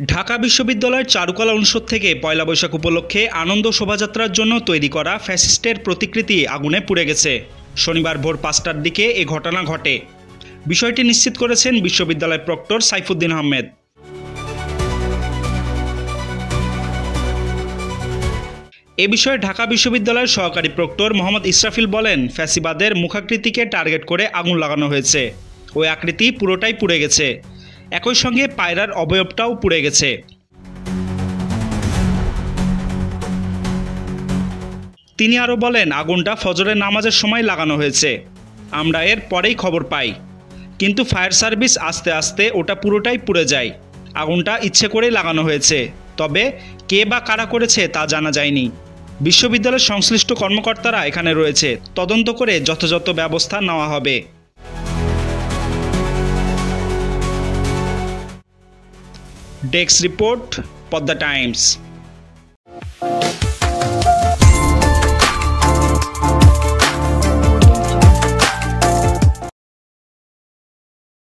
ঢাকা বিশ্ববিদ্যালয়ের চারুকলা অনুষদ থেকে পয়লা বৈশাখ উপলক্ষে আনন্দ শোভাযাত্রার জন্য তৈরি করা ফ্যাসিস্টের প্রতিকৃতি আগুনে পুড়ে গেছে। শনিবার ভোর ৫টার দিকে এ ঘটনা ঘটে। বিষয়টি নিশ্চিত করেছেন বিশ্ববিদ্যালয় প্রক্টর সাইফুদ্দিন আহমেদ। এ বিষয়ে ঢাকা বিশ্ববিদ্যালয়ের সহকারী প্রক্টর মোহাম্মদ ইসরাফিল বলেন, ফ্যাসিবাদের মুখাকৃতিকে টার্গেট করে আগুন লাগানো হয়েছে। ওই আকৃতি পুরোটাই পুড়ে গেছে। একই সঙ্গে পায়রার অবয়বটাও পুড়ে গেছে। তিনি আরও বলেন, আগুনটা ফজরের নামাজের সময় লাগানো হয়েছে। আমরা এর পরেই খবর পাই, কিন্তু ফায়ার সার্ভিস আসতে আসতে ওটা পুরোটাই পুড়ে যায়। আগুনটা ইচ্ছে করেই লাগানো হয়েছে, তবে কে বা কারা করেছে তা জানা যায়নি। বিশ্ববিদ্যালয়ের সংশ্লিষ্ট কর্মকর্তারা এখানে রয়েছে, তদন্ত করে যথাযথ ব্যবস্থা নেওয়া হবে। Desk report, Padma Times.